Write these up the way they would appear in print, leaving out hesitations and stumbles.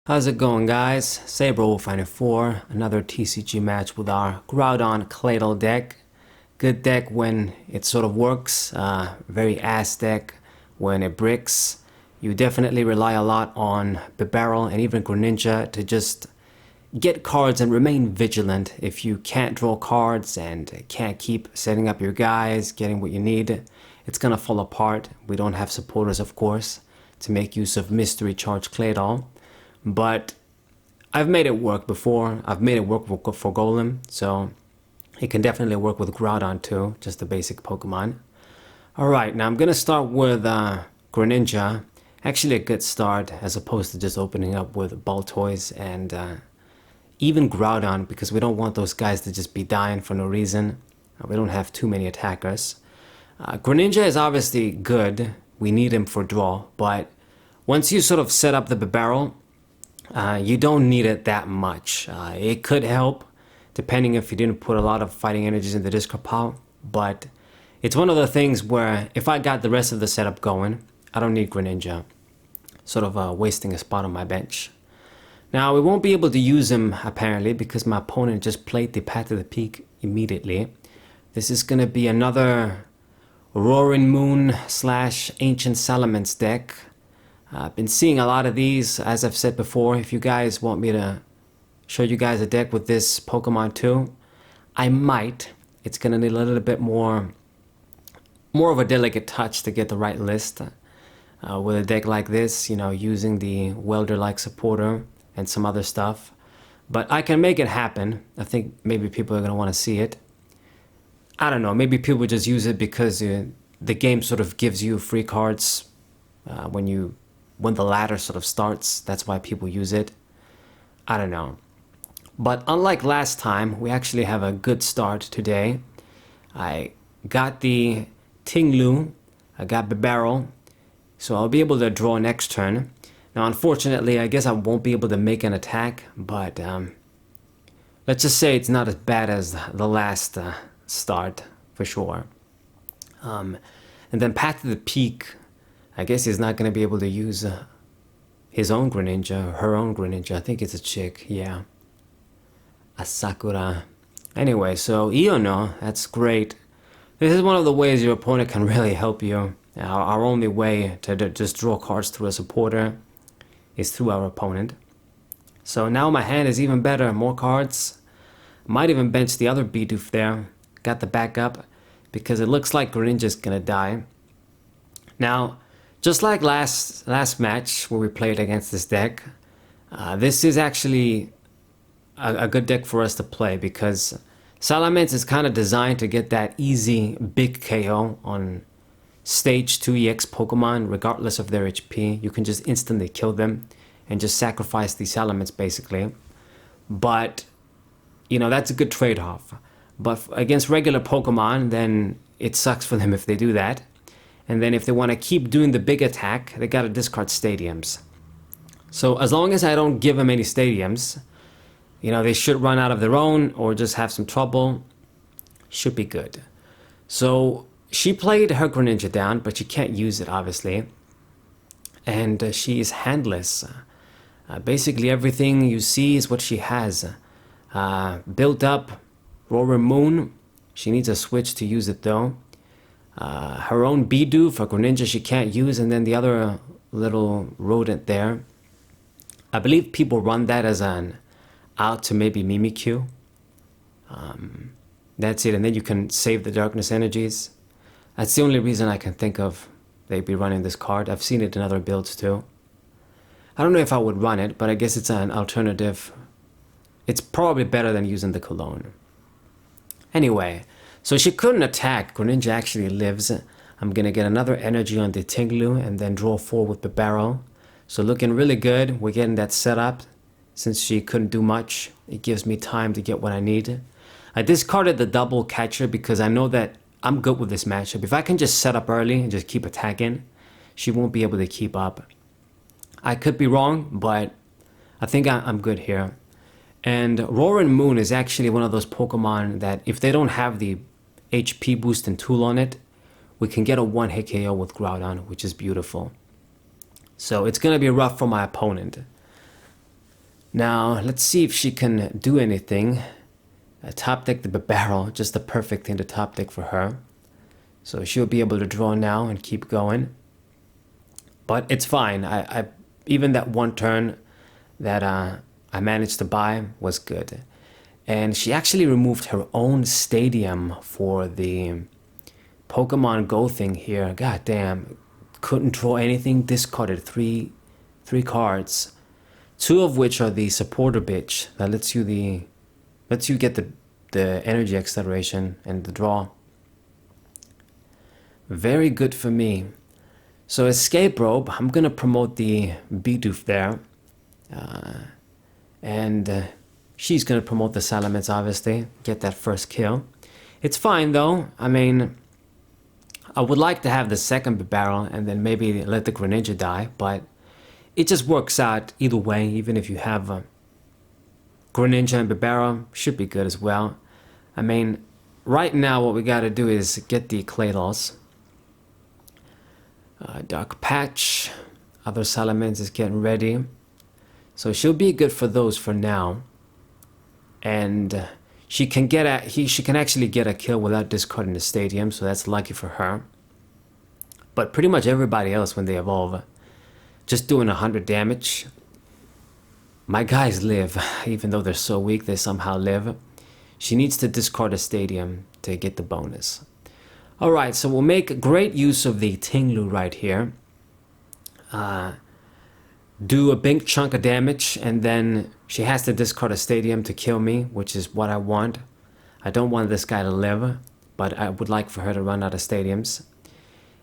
How's it going, guys? SaberWolf94, another TCG match with our Groudon Claydol deck. Good deck when it sort of works, very ass deck when it bricks. You definitely rely a lot on Bibarel and even Greninja to just get cards and remain vigilant. If you can't draw cards and can't keep setting up your guys, getting what you need, it's gonna fall apart. We don't have supporters, of course, to make use of Mystery Charge Claydol. But I've made it work before. I've made it work for Golem, so it can definitely work with Groudon too, just the basic Pokemon. Alright, now I'm going to start with Greninja. Actually a good start as opposed to just opening up with Baltoys and even Groudon, because we don't want those guys to just be dying for no reason. We don't have too many attackers. Greninja is obviously good. We need him for draw, but once you sort of set up the Bibarel, you don't need it that much. It could help, depending if you didn't put a lot of fighting energies in the discard pile, but it's one of the things where if I got the rest of the setup going, I don't need Greninja, sort of wasting a spot on my bench. Now, we won't be able to use him, apparently, because my opponent just played the Path to the Peak immediately. This is going to be another Roaring Moon / Ancient Salamence deck. I've been seeing a lot of these, as I've said before. If you guys want me to show you guys a deck with this Pokemon too, I might. It's gonna need a little bit more of a delicate touch to get the right list. With a deck like this, you know, using the welder-like supporter and some other stuff. But I can make it happen. I think maybe people are gonna want to see it. I don't know, maybe people just use it because the game sort of gives you free cards when the ladder sort of starts. That's why people use it. I don't know. But unlike last time, we actually have a good start today. I got the Tinglu, I got Bibarel, so I'll be able to draw next turn. Now, unfortunately, I guess I won't be able to make an attack, but let's just say it's not as bad as the last start, for sure. And then Path to the Peak, I guess he's not going to be able to use his own Greninja, her own Greninja. I think it's a chick, yeah. A Sakura. Anyway, so Iono, that's great. This is one of the ways your opponent can really help you. Our only way to just draw cards through a supporter is through our opponent. So now my hand is even better, more cards. Might even bench the other Bidoof there. Got the backup, because it looks like Greninja's gonna die. Now, just like last match where we played against this deck, this is actually a good deck for us to play, because Salamence is kind of designed to get that easy big KO on stage 2 EX Pokemon regardless of their HP. You can just instantly kill them and just sacrifice the Salamence basically. But, you know, that's a good trade-off. But against regular Pokemon, then it sucks for them if they do that. And then if they want to keep doing the big attack, they gotta discard stadiums. So as long as I don't give them any stadiums, you know, they should run out of their own or just have some trouble. Should be good. So she played her Greninja down, but she can't use it, obviously. And she is handless. Basically everything you see is what she has. Built up Roaring Moon. She needs a switch to use it though. Her own Bidoof for Greninja she can't use, and then the other little rodent there. I believe people run that as an out to maybe Mimikyu. That's it, and then you can save the darkness energies. That's the only reason I can think of they'd be running this card. I've seen it in other builds too. I don't know if I would run it, but I guess it's an alternative. It's probably better than using the Cologne. Anyway, so she couldn't attack. Greninja actually lives. I'm gonna get another energy on the Tinglu and then draw 4 with the barrel. So looking really good. We're getting that set up. Since she couldn't do much, it gives me time to get what I need. I discarded the double catcher because I know that I'm good with this matchup. If I can just set up early and just keep attacking, she won't be able to keep up. I could be wrong, but I think I'm good here. And Roaring Moon is actually one of those Pokemon that if they don't have the HP boost and tool on it, we can get a one-hit KO with Groudon, which is beautiful. So it's going to be rough for my opponent. Now, let's see if she can do anything. Top deck the barrel, just the perfect thing to top deck for her. So she'll be able to draw now and keep going. But it's fine. I even that one turn that I managed to buy was good. And she actually removed her own stadium for the Pokemon Go thing here. God damn. Couldn't draw anything, discarded three cards. Two of which are the supporter bitch that lets you get the energy acceleration and the draw. Very good for me. So Escape Rope, I'm gonna promote the Bidoof there. And she's gonna promote the Salamence, obviously. Get that first kill. It's fine though. I mean, I would like to have the second barrel and then maybe let the Greninja die, but it just works out either way. Even if you have Greninja and Bibarel, should be good as well. I mean, right now what we gotta do is get the Claydols. Dark Patch, other Salamence is getting ready. So she'll be good for those for now. And she can actually get a kill without discarding the stadium, so that's lucky for her. But pretty much everybody else when they evolve, just doing 100 damage. My guys live, even though they're so weak, they somehow live. She needs to discard a stadium to get the bonus. Alright, so we'll make great use of the Tinglu right here. Do a big chunk of damage, and then she has to discard a stadium to kill me, which is what I want. I don't want this guy to live, but I would like for her to run out of stadiums.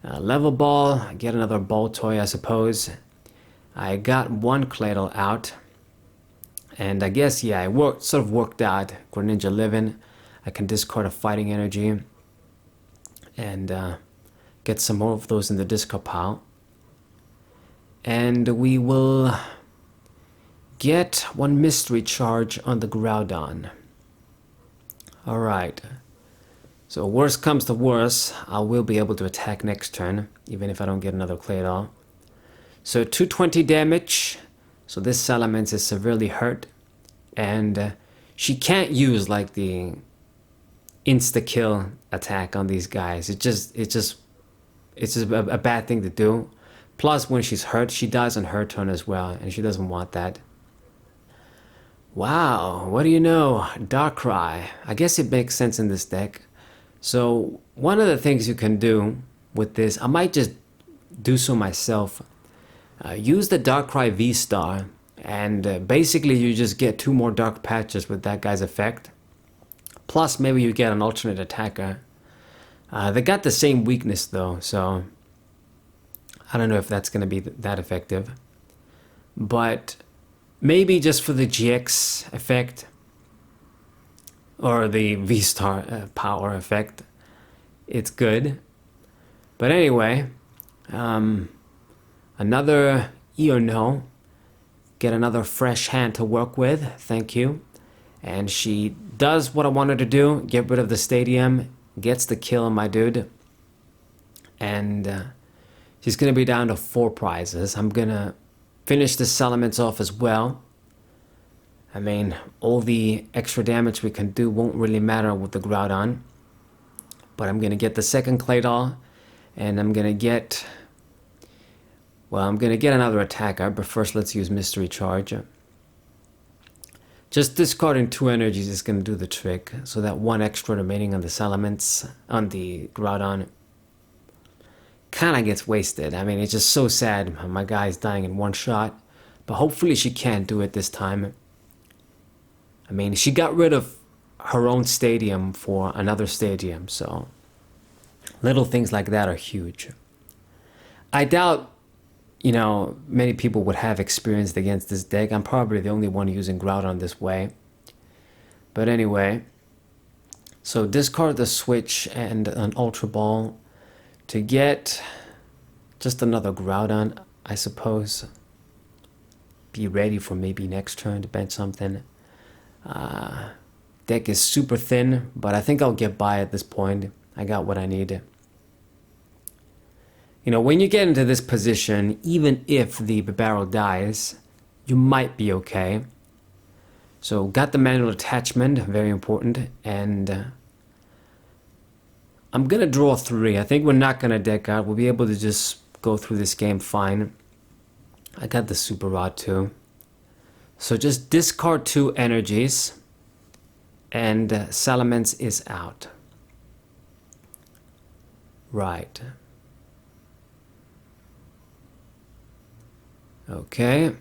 Level ball, get another ball toy, I suppose. I got one Claydol out, and I guess, yeah, it sort of worked out. Greninja living, I can discard a fighting energy, and get some more of those in the discard pile. And we will get one mystery charge on the Groudon. Alright. So worst comes to worst, I will be able to attack next turn, even if I don't get another Claydol. So 220 damage. So this Salamence is severely hurt. And she can't use like the insta-kill attack on these guys. It's just a bad thing to do. Plus, when she's hurt, she dies on her turn as well, and she doesn't want that. Wow, what do you know? Darkrai. I guess it makes sense in this deck. So, one of the things you can do with this, I might just do so myself. Use the Darkrai VSTAR, and basically you just get 2 more Dark Patches with that guy's effect. Plus, maybe you get an alternate attacker. They got the same weakness though, so I don't know if that's going to be that effective. But maybe just for the GX effect, or the V-Star power effect, it's good. But anyway, another no. Get another fresh hand to work with, thank you. And she does what I want her to do, get rid of the stadium, gets the kill on my dude. And she's going to be down to 4 prizes. I'm going to finish the Salamence off as well. I mean, all the extra damage we can do won't really matter with the Groudon. But I'm going to get the second Claydol. And I'm going to get... well, I'm going to get another attacker. But first, let's use Mystery Charge. Just discarding 2 energies is going to do the trick. So that 1 extra remaining on the Salamence, on the Groudon, kind of gets wasted. I mean, it's just so sad. My guy's dying in 1 shot. But hopefully she can't do it this time. I mean, she got rid of her own stadium for another stadium. So little things like that are huge. I doubt, you know, many people would have experience against this deck. I'm probably the only one using Groudon this way. But anyway. So discard the Switch and an Ultra Ball to get just another Groudon, I suppose. Be ready for maybe next turn to bench something. Deck is super thin, but I think I'll get by at this point. I got what I need. You know, when you get into this position, even if the Bibarel dies, you might be okay. So got the manual attachment, very important, and I'm gonna draw 3. I think we're not gonna deck out. We'll be able to just go through this game fine. I got the Super Rod too. So just discard 2 energies, and Salamence is out. Right. Okay.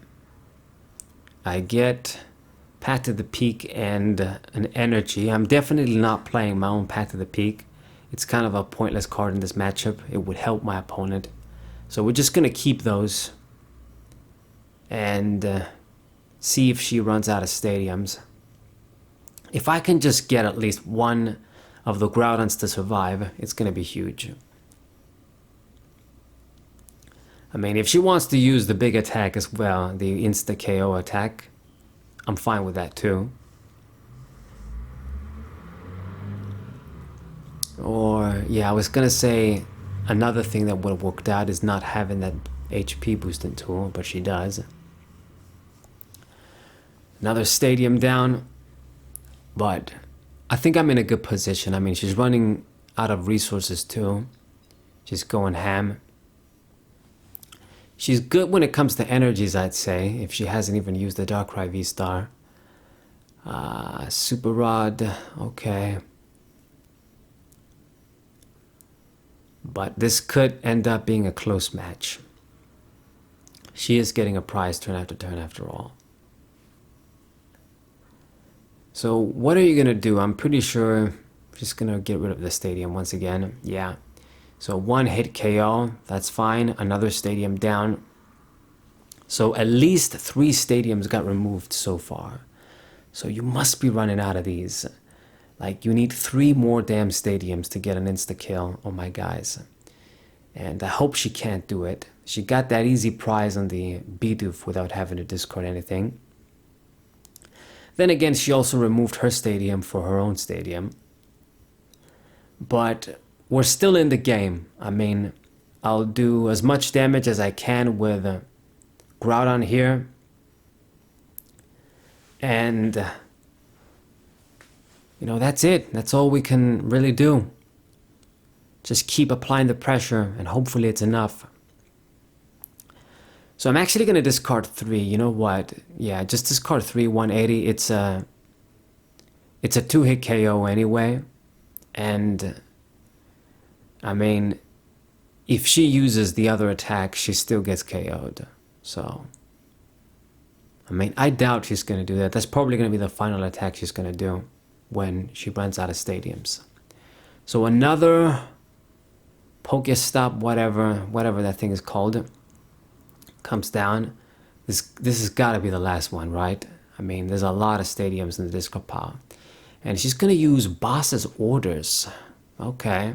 I get Path to the Peak and an energy. I'm definitely not playing my own Path to the Peak. It's kind of a pointless card in this matchup. It would help my opponent. So we're just going to keep those and see if she runs out of stadiums. If I can just get at least one of the Groudons to survive, it's going to be huge. I mean, if she wants to use the big attack as well, the insta-KO attack, I'm fine with that too. Or, yeah, I was gonna say another thing that would have worked out is not having that HP boosting tool, but she does. Another stadium down, but I think I'm in a good position. I mean, she's running out of resources too. She's going ham. She's good when it comes to energies, I'd say, if she hasn't even used the Darkrai VSTAR. Super Rod, okay. But this could end up being a close match. She is getting a prize turn after all. So what are you going to do? I'm pretty sure I'm just going to get rid of the stadium once again. Yeah. So 1 hit KO, that's fine. Another stadium down. So at least 3 stadiums got removed so far. So you must be running out of these. Like, you need 3 more damn stadiums to get an insta-kill on my guys. And I hope she can't do it. She got that easy prize on the Bidoof without having to discard anything. Then again, she also removed her stadium for her own stadium. But we're still in the game. I mean, I'll do as much damage as I can with Groudon here. And, you know, that's it. That's all we can really do. Just keep applying the pressure and hopefully it's enough. So I'm actually going to discard 3. You know what? Yeah, just discard 3, 180. It's a 2-hit KO anyway. And I mean, if she uses the other attack, she still gets KO'd. So, I mean, I doubt she's going to do that. That's probably going to be the final attack she's going to do when she runs out of stadiums. So another Pokestop, whatever that thing is called, comes down. This has got to be the last one, right? I mean, there's a lot of stadiums in the discard pile. And she's going to use Boss's Orders. Okay.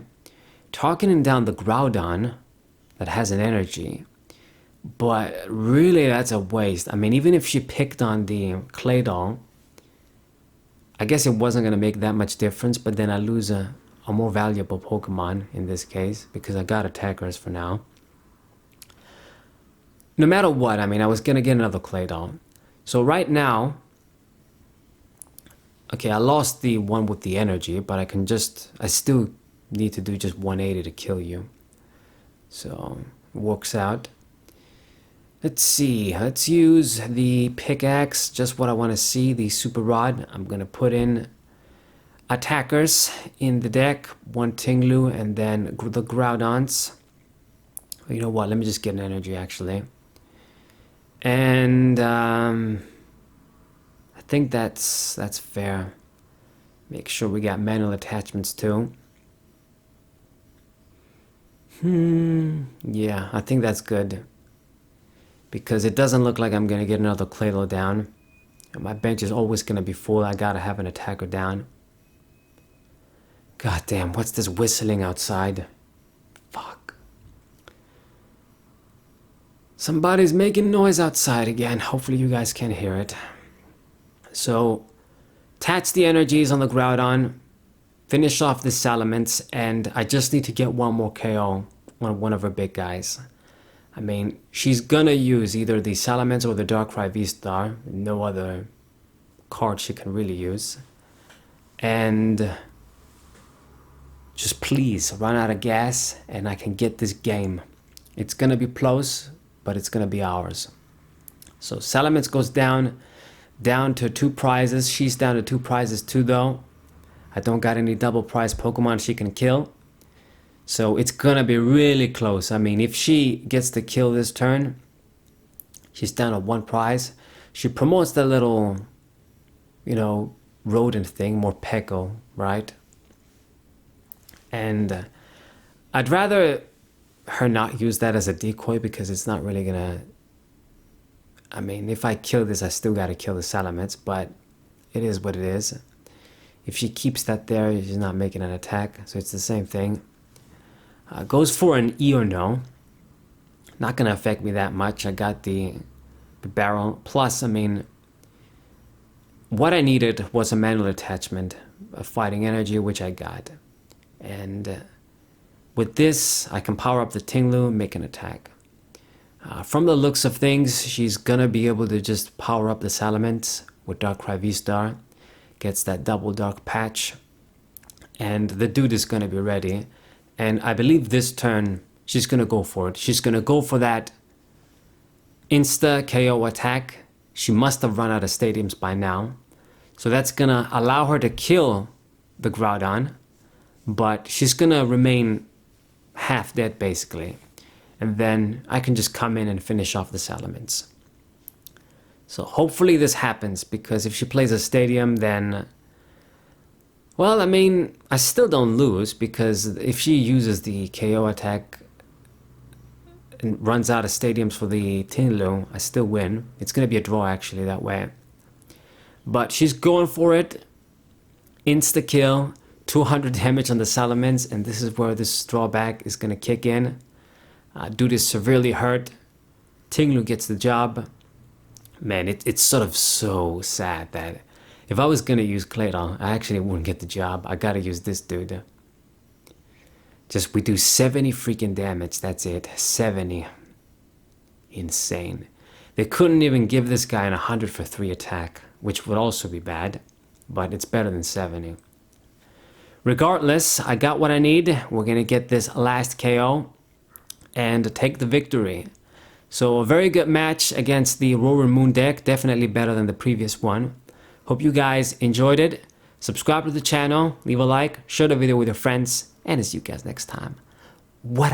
Targeting down the Groudon that has an energy. But really, that's a waste. I mean, even if she picked on the Claydol, I guess it wasn't going to make that much difference, but then I lose a more valuable Pokemon in this case, because I got attackers for now. No matter what, I mean, I was going to get another Claydol. So right now, okay, I lost the one with the energy, but I still need to do just 180 to kill you. So, it works out. Let's see, let's use the pickaxe, just what I want to see, the Super Rod. I'm going to put in attackers in the deck, 1 Tinglu, and then the Groudons. You know what, let me just get an energy actually. And I think that's fair. Make sure we got manual attachments too. Yeah, I think that's good. Because it doesn't look like I'm going to get another Claydol down. And my bench is always going to be full. I got to have an attacker down. God damn, what's this whistling outside? Fuck. Somebody's making noise outside again. Hopefully you guys can hear it. So, attach the energies on the Groudon. Finish off the Salamence. And I just need to get one more KO on one of her big guys. I mean, she's gonna use either the Salamence or the Darkrai VSTAR. No other cards she can really use. And just please run out of gas and I can get this game. It's gonna be close, but it's gonna be ours. So Salamence goes down to 2 prizes. She's down to 2 prizes too though. I don't got any double prize Pokemon she can kill. So it's gonna be really close. I mean, if she gets the kill this turn, she's down to 1 prize. She promotes the little, you know, rodent thing, more Peko, right? And I'd rather her not use that as a decoy because it's not really gonna... I mean, if I kill this, I still gotta kill the Salamence, but it is what it is. If she keeps that there, she's not making an attack, so it's the same thing. Goes for an E or no. Not gonna affect me that much. I got the barrel. Plus, I mean, what I needed was a manual attachment, a fighting energy, which I got. And with this, I can power up the Tinglu, make an attack. From the looks of things, she's gonna be able to just power up the Salamence with Darkrai VSTAR. Gets that double dark patch. And the dude is gonna be ready. And I believe this turn, she's gonna go for it. She's gonna go for that insta KO attack. She must have run out of stadiums by now. So that's gonna allow her to kill the Groudon. But she's gonna remain half dead basically. And then I can just come in and finish off the Salamence. So hopefully this happens, because if she plays a stadium, then... well, I mean, I still don't lose, because if she uses the KO attack and runs out of stadiums for the Tinglu, I still win. It's going to be a draw actually that way. But she's going for it. Insta-kill, 200 damage on the Salamence, and this is where this drawback is going to kick in. Dude is severely hurt. Tinglu gets the job. Man, it's sort of so sad that if I was going to use Claydol, I actually wouldn't get the job. I gotta use this dude. Just, we do 70 freaking damage, that's it. 70. Insane. They couldn't even give this guy an 100 for 3 attack, which would also be bad, but it's better than 70. Regardless, I got what I need. We're gonna get this last KO and take the victory. So a very good match against the Roaring Moon deck, definitely better than the previous one. Hope you guys enjoyed it. Subscribe to the channel, leave a like, share the video with your friends, and I'll see you guys next time. What